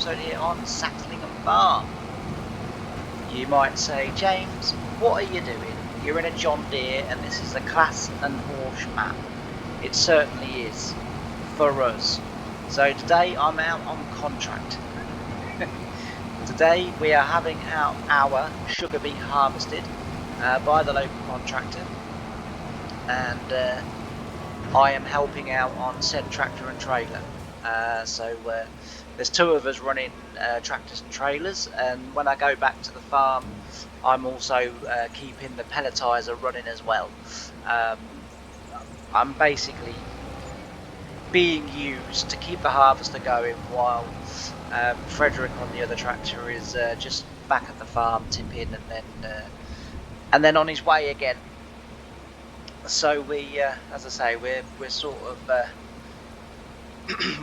episode here on Saxlingham Farm. You might say, James, what are you doing? You're in a John Deere and this is the Class and Horse map. It certainly is, for us. So today I'm out on contract. Today we are having our sugar beet harvested by the local contractor, and I am helping out on said tractor and trailer. So there's two of us running tractors and trailers, and when I go back to the farm I'm also keeping the pelletizer running as well. I'm basically being used to keep the harvester going while Frederick on the other tractor is just back at the farm tipping and then on his way again. So we, as I say, we're sort of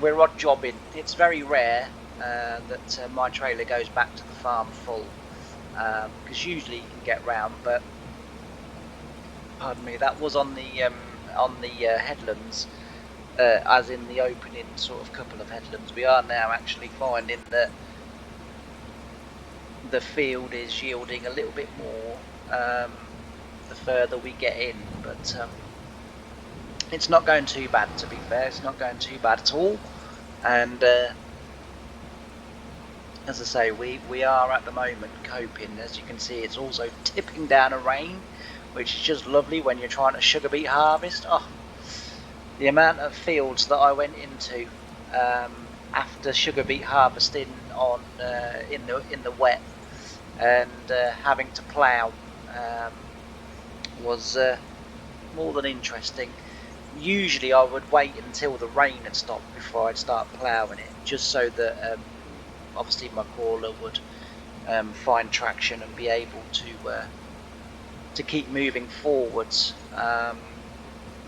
we're odd jobbing. It's very rare that my trailer goes back to the farm full, because usually you can get round. But pardon me, that was on the headlands, as in the opening sort of couple of headlands. We are now actually finding that the field is yielding a little bit more the further we get in, but it's not going too bad, to be fair. It's not going too bad at all. And as I say, we are at the moment coping. As you can see, it's also tipping down a rain, which is just lovely when you're trying to sugar beet harvest. Oh, the amount of fields that I went into after sugar beet harvesting on in the wet and having to plough was more than interesting. Usually I would wait until the rain had stopped before I'd start ploughing it, just so that obviously my crawler would find traction and be able to keep moving forwards.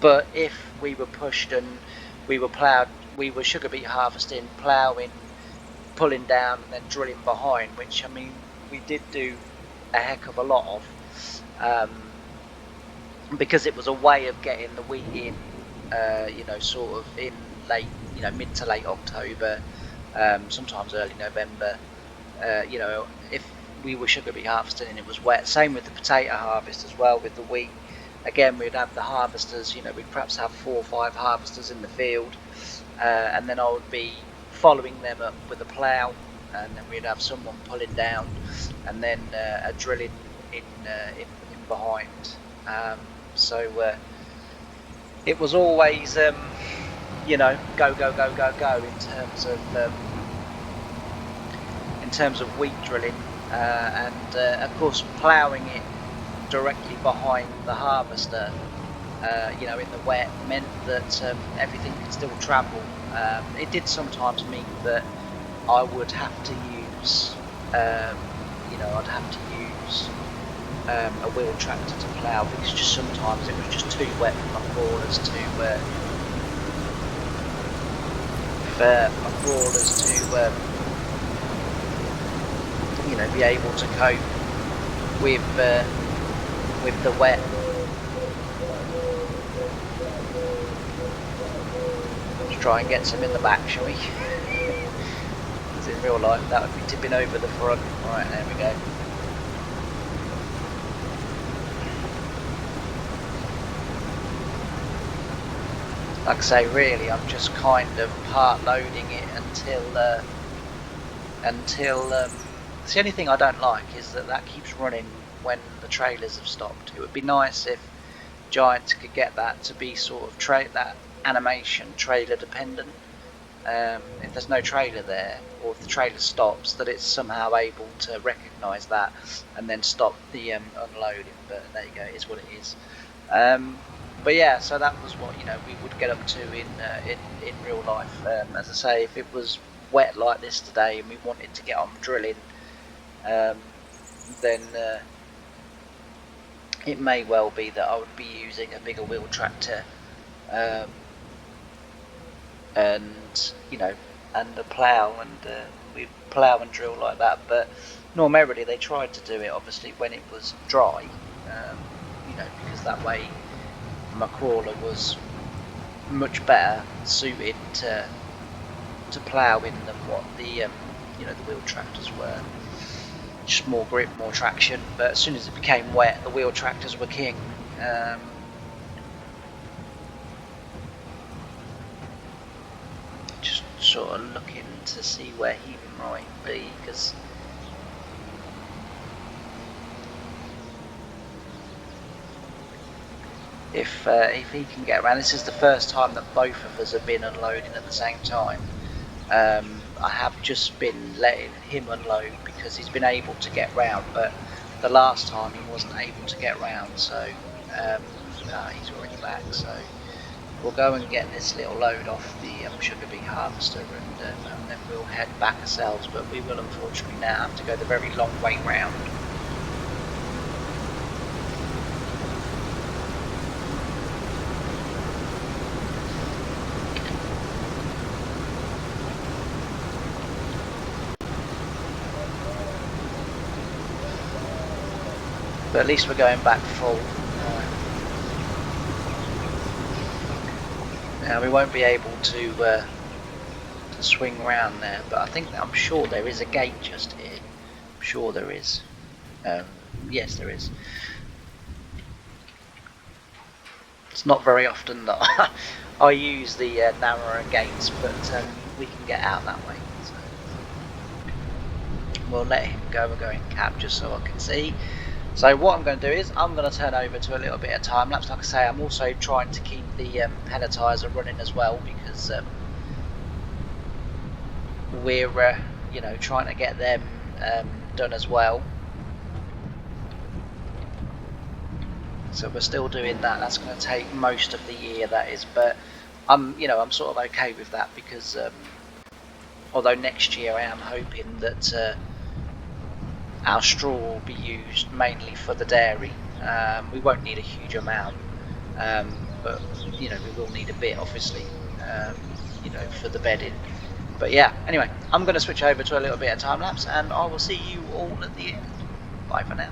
But if we were pushed and we were sugar beet harvesting, ploughing, pulling down and then drilling behind, which I mean we did do a heck of a lot of, because it was a way of getting the wheat in, sort of in late, mid to late October, sometimes early November. If we were sugar beet harvesting and it was wet. Same with the potato harvest as well with the wheat. Again, we'd have the harvesters, we'd perhaps have 4 or 5 harvesters in the field, and then I would be following them up with a plough, and then we'd have someone pulling down, and then a drilling in behind. So it was always, go in terms of wheat drilling, and of course ploughing it directly behind the harvester, in the wet, meant that everything could still travel. It did sometimes mean that I would have to use, I'd have to use a wheel tractor to plough, because just sometimes it was just too wet for my crawlers to be able to cope with the wet. Let's try and get some in the back, shall we? Because in real life that would be tipping over the front. Right, there we go. Like I say, really, I'm just kind of part loading it until it's the only thing I don't like is that keeps running when the trailers have stopped. It would be nice if Giants could get that to be sort of that animation trailer dependent. If there's no trailer there, or if the trailer stops, that it's somehow able to recognise that and then stop the unloading. But there you go, it is what it is. But yeah, so that was what we would get up to in real life. As I say, if it was wet like this today and we wanted to get on drilling, then it may well be that I would be using a bigger wheel tractor, and a plough, and we plough and drill like that. But normally they tried to do it obviously when it was dry, because that way my crawler was much better suited to plough in than what the you know, the wheel tractors were just more grip, more traction. But as soon as it became wet, the wheel tractors were king. Just sort of looking to see where he might be, because if he can get around, this is the first time that both of us have been unloading at the same time. I have just been letting him unload because he's been able to get round, but the last time he wasn't able to get round, so he's already back. So we'll go and get this little load off the sugar beet harvester, and then we'll head back ourselves, but we will unfortunately now have to go the very long way round. But at least we're going back full. Now we won't be able to swing round there, but I'm sure there is a gate just here. I'm sure there is. Yes, there is. It's not very often that I use the narrower gates, but we can get out that way. So we'll let him go. We're going cab just so I can see. So what I'm going to do is I'm going to turn over to a little bit of time lapse. Like I say, I'm also trying to keep the pelletizer running as well, because we're you know, trying to get them done as well. So we're still doing that. That's going to take most of the year, that is. But I'm sort of okay with that, because although next year I am hoping that our straw will be used mainly for the dairy. We won't need a huge amount, but you know, we will need a bit, obviously, you know, for the bedding. But yeah, anyway, I'm going to switch over to a little bit of time lapse, and I will see you all at the end. Bye for now.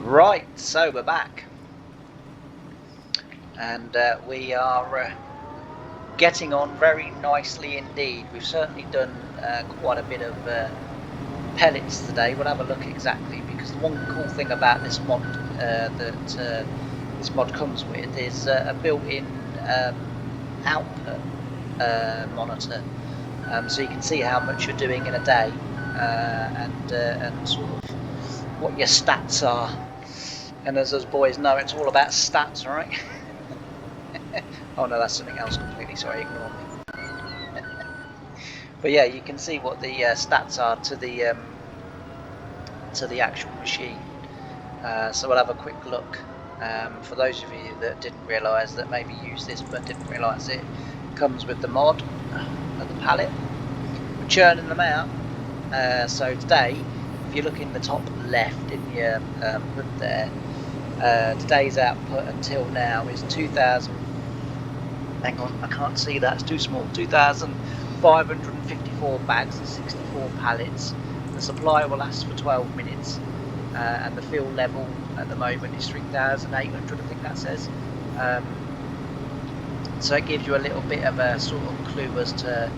Right, so we're back, and we are getting on very nicely indeed. We've certainly done quite a bit of pellets today. We'll have a look exactly, because the one cool thing about this mod that this mod comes with is a built-in output monitor, so you can see how much you're doing in a day, and sort of what your stats are. And as us boys know, it's all about stats, right? Oh no, that's something else completely. Sorry, ignore me. But yeah, you can see what the stats are to the actual machine. So we'll have a quick look. For those of you that didn't realise, that maybe use this but didn't realise it comes with the mod of the pallet. We're churning them out. So today, if you look in the top left in your hood there, today's output until now is 2,000. Hang on, I can't see that, it's too small. 2,554 bags and 64 pallets. The supply will last for 12 minutes, and the fill level at the moment is 3,800, I think that says. So it gives you a little bit of a sort of clue as to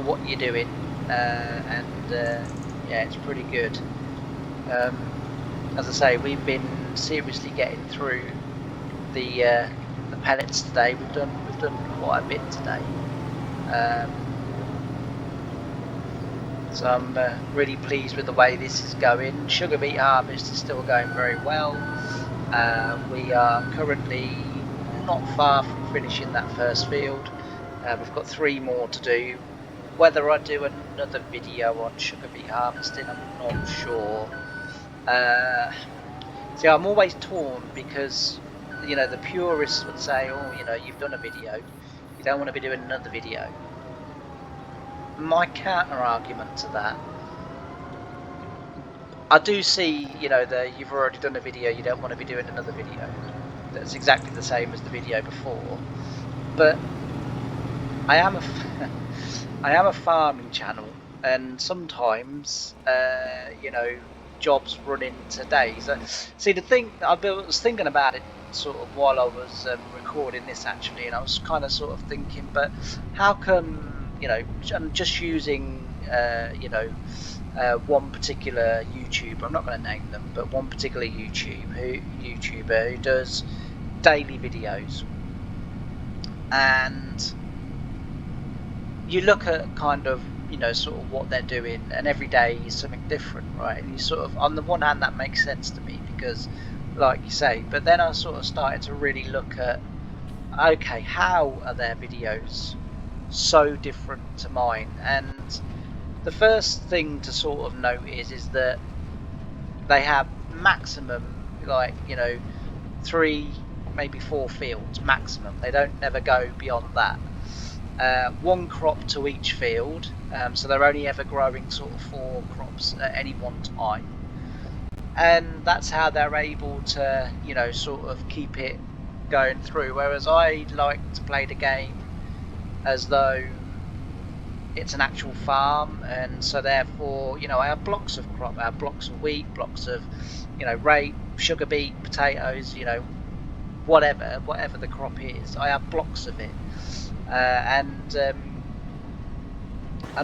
what you're doing, and yeah, it's pretty good. As I say, we've been seriously getting through the pellets today. We've done quite a bit today, so I'm really pleased with the way this is going. Sugar beet harvest is still going very well. We are currently not far from finishing that first field. We've got 3 more to do. Whether I do another video on sugar beet harvesting, I'm not sure. See, I'm always torn, because you know, the purists would say, oh, you know, you've done a video, you don't want to be doing another video. My counter argument to that, I do see, you know, you've already done a video, you don't want to be doing another video. That's exactly the same as the video before. But I am a farming channel, and sometimes, you know, jobs run into days. See, the thing, I was thinking about it sort of while I was recording this actually, and I was kind of sort of thinking, but how come, you know, I'm just using you know, one particular YouTuber, I'm not going to name them, but one particular YouTuber who does daily videos, and you look at kind of, you know, sort of what they're doing, and every day is something different, right? And you sort of, on the one hand, that makes sense to me, because like you say, but then I sort of started to really look at, okay, how are their videos so different to mine? And the first thing to sort of notice is that they have maximum, like, you know, 3, maybe 4 fields maximum. They don't never go beyond that. 1 crop to each field, so they're only ever growing sort of 4 crops at any one time, and that's how they're able to, you know, sort of keep it going through. Whereas I like to play the game as though it's an actual farm, and so therefore, you know, I have blocks of crop, I have blocks of wheat, blocks of, you know, rape, sugar beet, potatoes, you know, whatever the crop is, I have blocks of it. And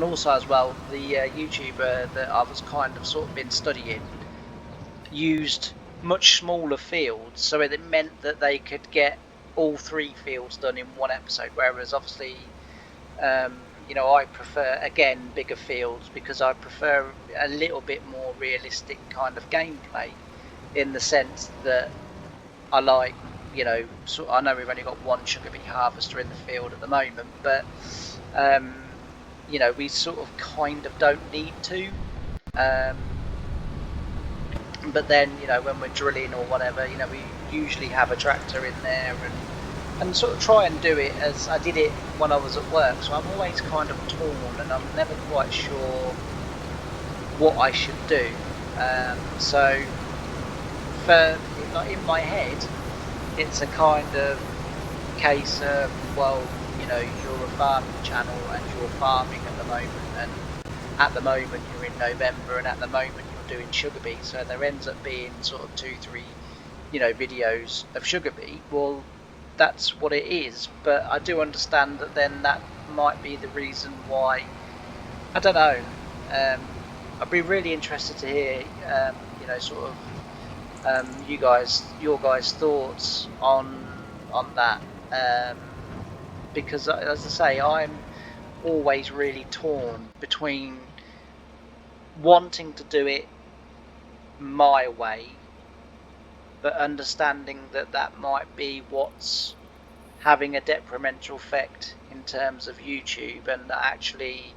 also as well, the YouTuber that I was kind of sort of been studying used much smaller fields, so it meant that they could get all 3 fields done in one episode, whereas obviously, you know, I prefer, again, bigger fields, because I prefer a little bit more realistic kind of gameplay, in the sense that I like, you know, so I know we've only got 1 sugar beet harvester in the field at the moment, but you know, we sort of kind of don't need to, but then, you know, when we're drilling or whatever, you know, we usually have a tractor in there, and sort of try and do it as I did it when I was at work. So I'm always kind of torn, and I'm never quite sure what I should do. So for, like, in my head, it's a kind of case of, well, you know, you're a farming channel and you're farming at the moment, and at the moment you're in November, and at the moment you're of doing sugar beet, so there ends up being sort of 2-3 videos of sugar beet. Well, that's what it is, but I do understand that then that might be the reason why. I don't know. I'd be really interested to hear sort of your guys' thoughts on that, because as I say, I'm always really torn between wanting to do it my way, but understanding that that might be what's having a detrimental effect in terms of YouTube, and that actually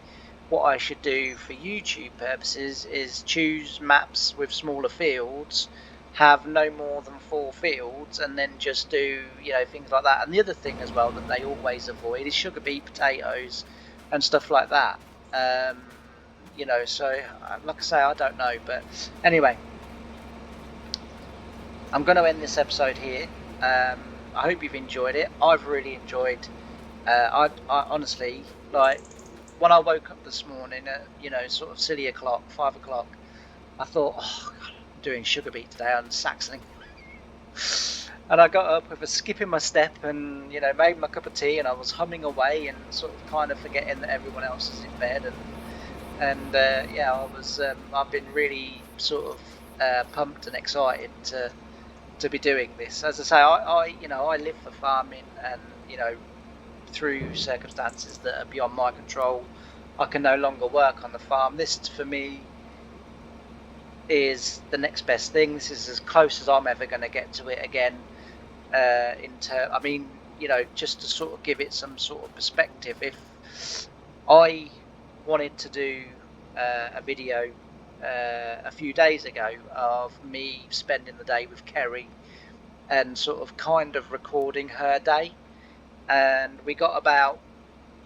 what I should do for YouTube purposes is choose maps with smaller fields, have no more than 4 fields, and then just do things like that. And the other thing as well that they always avoid is sugar beet, potatoes and stuff like that. So like I say, I don't know, but anyway, I'm going to end this episode here. I hope you've enjoyed it. I've really enjoyed. I honestly, like, when I woke up this morning at sort of silly o'clock, 5 o'clock, I thought, oh God, I'm doing sugar beet today on Saxlingham. And I got up with a skip in my step and made my cup of tea, and I was humming away and sort of kind of forgetting that everyone else is in bed, and I've been really sort of pumped and excited to be doing this. As I say, I live for farming, and through circumstances that are beyond my control, I can no longer work on the farm. This for me is the next best thing. This is as close as I'm ever going to get to it again. Just to sort of give it some sort of perspective, if I wanted to do a video a few days ago of me spending the day with Kerry and sort of kind of recording her day, and we got about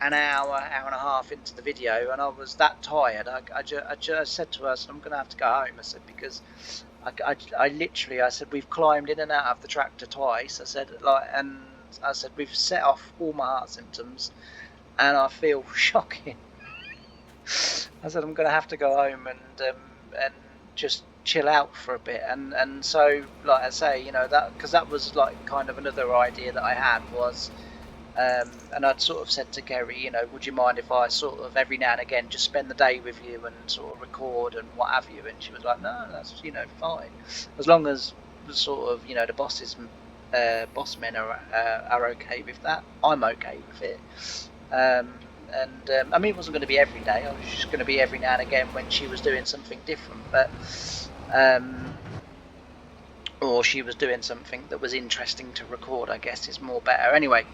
an hour and a half into the video, and I was that tired. I just said to her, I'm going to have to go home. I said, because I literally, I said, we've climbed in and out of the tractor twice. I said, we've set off all my heart symptoms, and I feel shocking. I said, I'm going to have to go home and just chill out for a bit, and so, like I say, that, because that was like kind of another idea that I had was, and I'd sort of said to Kerry, would you mind if I sort of every now and again just spend the day with you and sort of record and what have you? And she was like, no, that's fine, as long as the sort of the boss men are okay with that. I'm okay with it. It wasn't going to be every day. I was just going to be every now and again when she was doing something different, but or she was doing something that was interesting to record, I guess is more better. Anyway,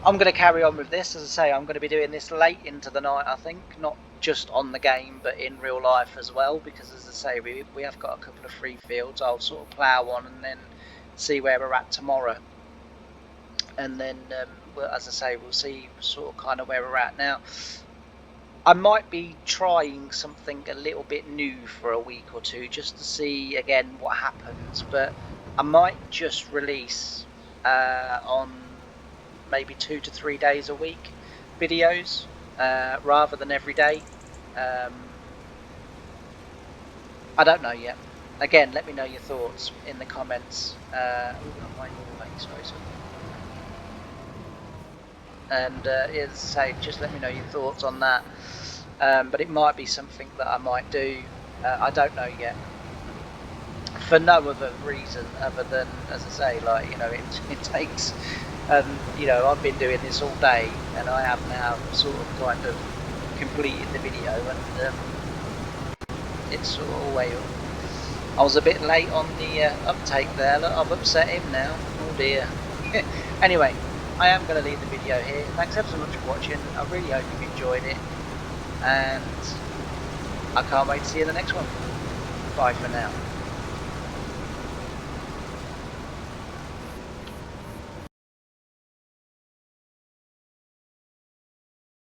I'm going to carry on with this. As I say, I'm going to be doing this late into the night, I think, not just on the game but in real life as well, because as I say, we have got a couple of free fields. I'll sort of plough on and then see where we're at tomorrow, and then as I say, we'll see sort of kind of where we're at. Now, I might be trying something a little bit new for a week or two just to see again what happens, but I might just release on maybe 2 to 3 days a week videos rather than every day. I don't know yet. Again, let me know your thoughts in the comments. And as I say, just let me know your thoughts on that. But it might be something that I might do. I don't know yet. For no other reason other than, as I say, like, it takes. I've been doing this all day, and I have now sort of kind of completed the video, and it's sort of way up. I was a bit late on the uptake there. Look, I've upset him now. Oh dear. Anyway, I am going to leave the video here. Thanks ever so much for watching. I really hope you've enjoyed it, and I can't wait to see you in the next one. Bye for now.